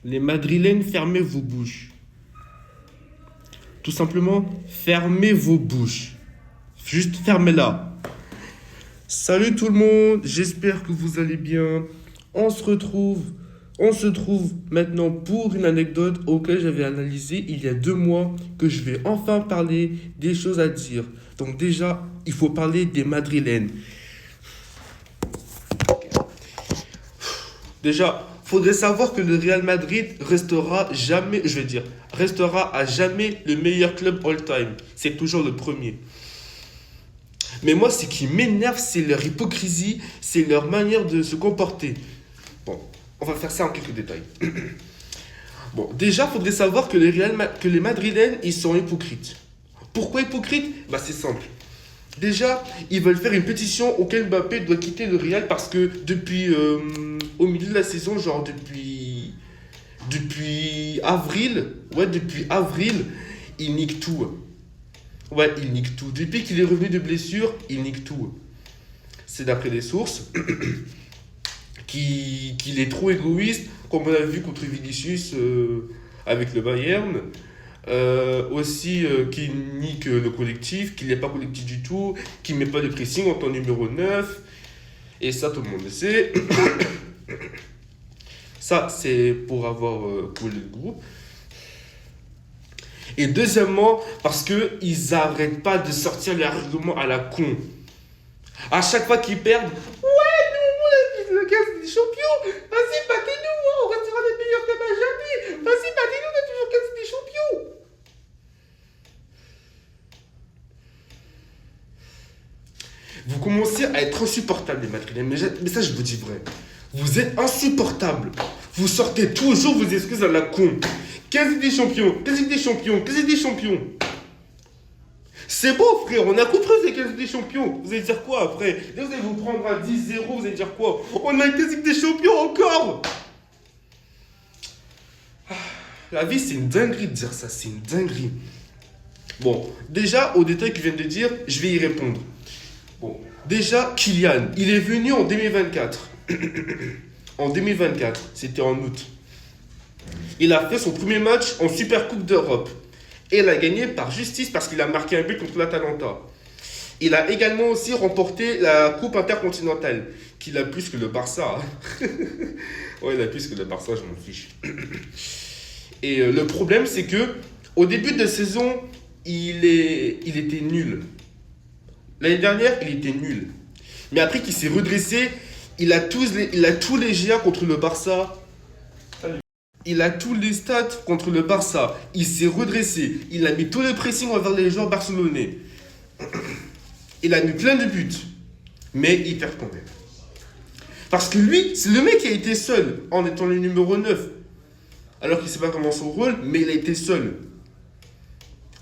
Les Madrilènes, fermez vos bouches. Tout simplement, fermez vos bouches. Juste fermez-la. Salut tout le monde, j'espère que vous allez bien. On se retrouve maintenant pour une anecdote auquel j'avais analysé il y a 2 mois que je vais enfin parler des choses à dire. Donc déjà, il faut parler des Madrilènes. Déjà, faudrait savoir que le Real Madrid restera à jamais le meilleur club all-time. C'est toujours le premier. Mais moi, ce qui m'énerve, c'est leur hypocrisie, c'est leur manière de se comporter. Bon, on va faire ça en quelques détails. Bon, déjà, faudrait savoir que les Madrilènes, ils sont hypocrites. Pourquoi hypocrites? Bah, c'est simple. Déjà, ils veulent faire une pétition auquel Mbappé doit quitter le Real parce que depuis au milieu de la saison, genre depuis avril, il nique tout. Ouais, il nique tout. Depuis qu'il est revenu de blessure, il nique tout. C'est d'après des sources qu'il est trop égoïste, comme on a vu contre Vinicius avec le Bayern. Aussi qui nique le collectif, qu'il n'est pas collectif du tout, qui ne met pas de pressing en temps numéro 9. Et ça, tout le monde le sait. Ça, c'est pour avoir collé le groupe. Et deuxièmement, parce qu'ils n'arrêtent pas de sortir les arguments à la con. À chaque fois qu'ils perdent, ouais, nous, on a le gaz des champions. Vas-y, battez-nous, on restera les meilleurs clubs à jamais. Vas-y, battez-nous, on a toujours gaz des champions. Vous commencez à être insupportable, les Madrilènes. Mais ça, je vous dis vrai. Vous êtes insupportable. Vous sortez toujours vos excuses à la con. 15 des champions, 15 des champions, 15 des champions. C'est beau, frère. On a compris ces 15 des champions. Vous allez dire quoi après? Vous allez vous prendre à 10-0. Vous allez dire quoi? On a 15 des champions encore. La vie, c'est une dinguerie de dire ça. C'est une dinguerie. Bon, déjà, aux détails que je viens de dire, je vais y répondre. Bon, déjà, Kylian, il est venu en 2024. En 2024, c'était en août. Il a fait son premier match en Super Coupe d'Europe. Et il a gagné par justice parce qu'il a marqué un but contre l'Atalanta. Il a également aussi remporté la Coupe intercontinentale, qu'il a plus que le Barça. Ouais, il a plus que le Barça, je m'en fiche. Et le problème, c'est que au début de saison, il était nul. L'année dernière, il était nul. Mais après qu'il s'est redressé, il a tous les GA contre le Barça. Il a tous les stats contre le Barça. Il s'est redressé. Il a mis tous les pressings envers les joueurs barcelonais. Il a mis plein de buts. Mais il perd quand même. Parce que lui, c'est le mec qui a été seul en étant le numéro 9. Alors qu'il ne sait pas comment son rôle, mais il a été seul.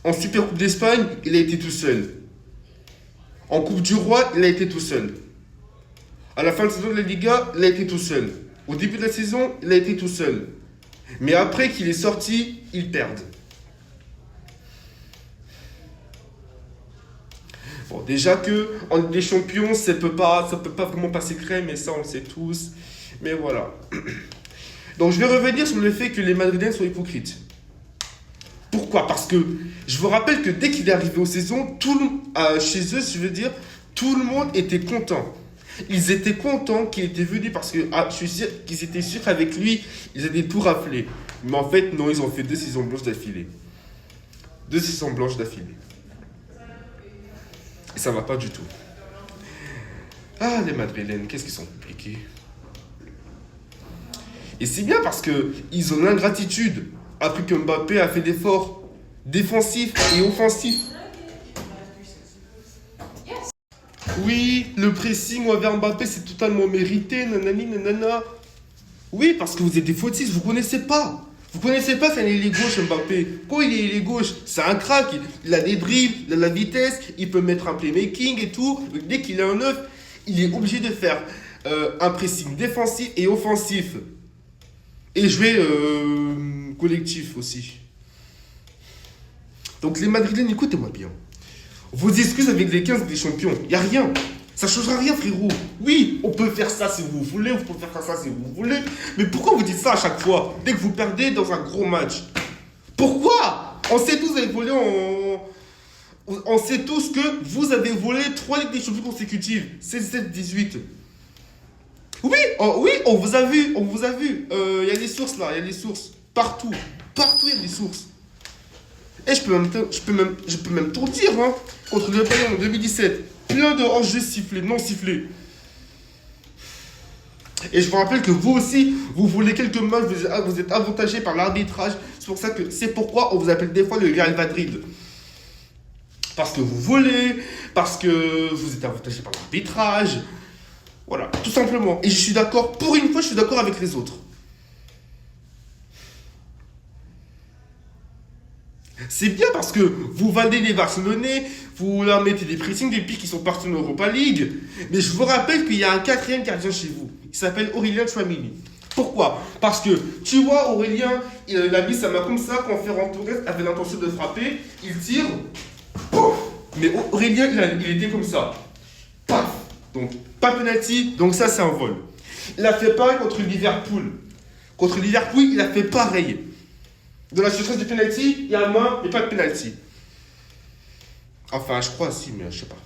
En Super Coupe d'Espagne, il a été tout seul. En Coupe du Roi, il a été tout seul. À la fin de saison de la Liga, il a été tout seul. Au début de la saison, il a été tout seul. Mais après qu'il est sorti, ils perdent. Bon, déjà que en Ligue des Champions, ça peut pas vraiment passer crème, mais ça on le sait tous. Mais voilà. Donc je vais revenir sur le fait que les Madrilènes sont hypocrites. Pourquoi? Parce que je vous rappelle que dès qu'il est arrivé aux saisons, chez eux, je veux dire, tout le monde était content. Ils étaient contents qu'il était venu parce que je suis sûr qu'ils étaient sûrs qu'avec lui, ils allaient tout rafler. Mais en fait, non, ils ont fait 2 saisons blanches d'affilée. 2 saisons blanches d'affilée. Et ça va pas du tout. Ah, les Madrilènes, qu'est-ce qu'ils sont compliqués. Et c'est bien parce qu'ils ont l'ingratitude. Après que Mbappé a fait d'efforts défensifs et offensifs. Oui, le pressing envers Mbappé, c'est totalement mérité, nanani, nanana. Oui, parce que vous êtes des fautistes, vous connaissez pas. Vous connaissez pas, c'est un ailier gauche, Mbappé. Quand il est ailier gauche, c'est un crack. Il a des dribbles, il a de la vitesse, il peut mettre un playmaking et tout. Dès qu'il est en neuf, il est obligé de faire un pressing défensif et offensif. Et jouer collectif aussi. Donc les Madrilènes, écoutez-moi bien. Vos excuses avec les 15 des champions, il n'y a rien. Ça ne changera rien, frérot. Oui, on peut faire ça si vous voulez, vous pouvez faire ça si vous voulez. Mais pourquoi vous dites ça à chaque fois, dès que vous perdez dans un gros match? Pourquoi? On sait tous, vous avez volé on sait tous que vous avez volé 3 Ligues des Champions consécutives. 16-17-18. Oui, oui, on vous a vu, on vous a vu. Il y a des sources là, il y a des sources. Partout, partout il y a des sources. Et je peux même tout dire, hein. Contre le Bayern en 2017, plein de hors-jeux sifflés, non sifflés. Et je vous rappelle que vous aussi, vous voulez quelques matchs, vous êtes avantagé par l'arbitrage. C'est pourquoi on vous appelle des fois le Real Madrid. Parce que vous volez, parce que vous êtes avantagé par l'arbitrage. Voilà, tout simplement. Et je suis d'accord, pour une fois, je suis d'accord avec les autres. C'est bien parce que vous validez les Barcelonais, vous leur mettez des pressings depuis qu'ils sont partis en Europa League. Mais je vous rappelle qu'il y a un quatrième gardien chez vous. Il s'appelle Aurélien Tchouameni. Pourquoi? Parce que, tu vois, Aurélien, il a mis sa main comme ça quand Ferran Torres avait l'intention de frapper. Il tire. Pouf. Mais Aurélien, il était comme ça. Paf. Donc, pas penalty. Donc ça, c'est un vol. Il a fait pareil contre Liverpool. Contre Liverpool, il a fait pareil. Dans la surface du penalty, il y a main, mais pas de penalty. Enfin, je crois si, mais je sais pas.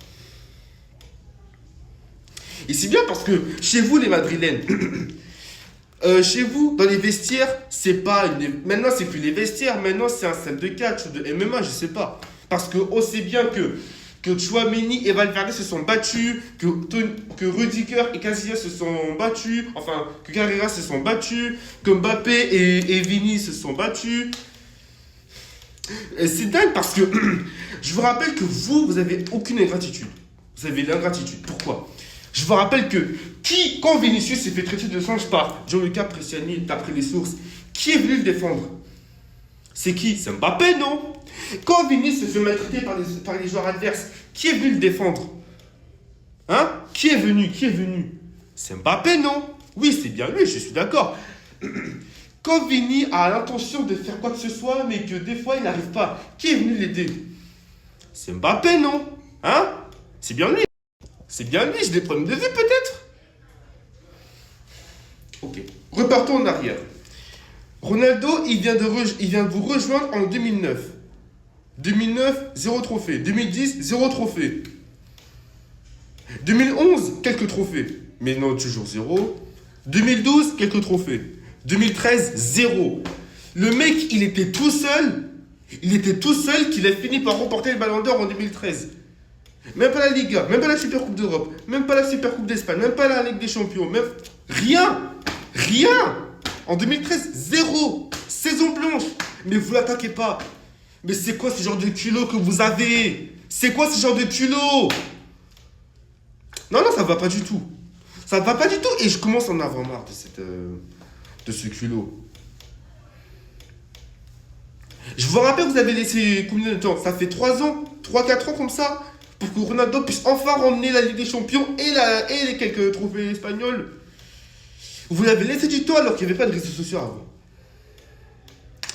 Et c'est bien parce que chez vous, les Madrilènes, chez vous, dans les vestiaires, c'est pas maintenant, c'est plus les vestiaires, maintenant, c'est un salle de catch, de MMA, je sais pas. Parce qu'on sait bien que Tchouameni et Valverde se sont battus, que Rudiger et Casillas se sont battus, enfin, que Carrera se sont battus, que Mbappé et Vini se sont battus. C'est dingue parce que je vous rappelle que vous avez aucune ingratitude. Vous avez l'ingratitude. Pourquoi? Je vous rappelle que quand Vinicius s'est fait traiter de singe par Gianluca Bresciani, d'après les sources, qui est venu le défendre? C'est qui? C'est Mbappé, non? Quand Vinicius se fait maltraiter par les joueurs adverses, qui est venu le défendre? Hein? Qui est venu? C'est Mbappé, non? Oui, c'est bien lui, je suis d'accord. Quand Vini a l'intention de faire quoi que ce soit, mais que des fois il n'arrive pas, qui est venu l'aider? C'est Mbappé, non? Hein? C'est bien lui. C'est bien lui, j'ai des problèmes de vue peut-être? Ok. Repartons en arrière. Ronaldo, il vient de vous rejoindre en 2009. 2009, 0 trophée. 2010, 0 trophée. 2011, quelques trophées. Mais non, toujours 0. 2012, quelques trophées. 2013, 0. Le mec, il était tout seul. Il était tout seul qu'il a fini par remporter le Ballon d'Or en 2013. Même pas la Liga, même pas la Super Coupe d'Europe, même pas la Super Coupe d'Espagne, même pas la Ligue des Champions, même... Rien. Rien. En 2013, 0. Saison blanche. Mais vous l'attaquez pas. Mais c'est quoi ce genre de culot que vous avez? C'est quoi ce genre de culot? Non, ça va pas du tout. Ça va pas du tout. Et je commence à en avoir marre de ce culot. Je vous rappelle, vous avez laissé combien de temps? Ça fait 3 ans, 3-4 ans comme ça, pour que Ronaldo puisse enfin ramener la Ligue des Champions et les quelques trophées espagnols. Vous l'avez laissé du temps alors qu'il n'y avait pas de réseaux sociaux avant.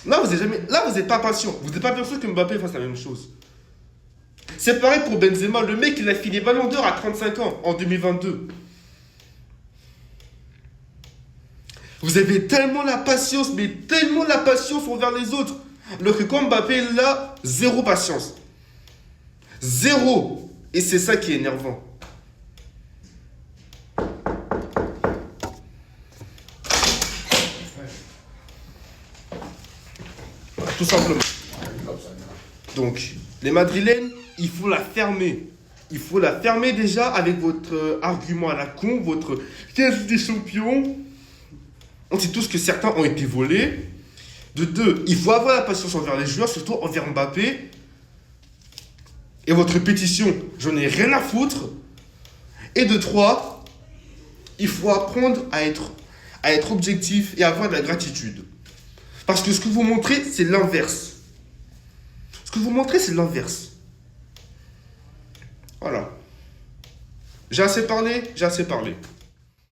Là, vous n'êtes pas patient. Vous n'êtes pas patient que Mbappé fasse la même chose. C'est pareil pour Benzema. Le mec, il a fini Ballon d'Or à 35 ans, en 2022. Vous avez tellement la patience, mais tellement la patience envers les autres. Alors que quand Mbappé est là, 0 patience. 0. Et c'est ça qui est énervant. Tout simplement. Donc, les Madrilènes, il faut la fermer. Il faut la fermer déjà avec votre argument à la con, votre 15 des champions. On sait tous que certains ont été volés. De 2, il faut avoir la patience envers les joueurs, surtout envers Mbappé. Et votre pétition, j'en ai rien à foutre. Et de 3, il faut apprendre à être objectif et avoir de la gratitude. Parce que ce que vous montrez, c'est l'inverse. Ce que vous montrez, c'est l'inverse. Voilà. J'ai assez parlé.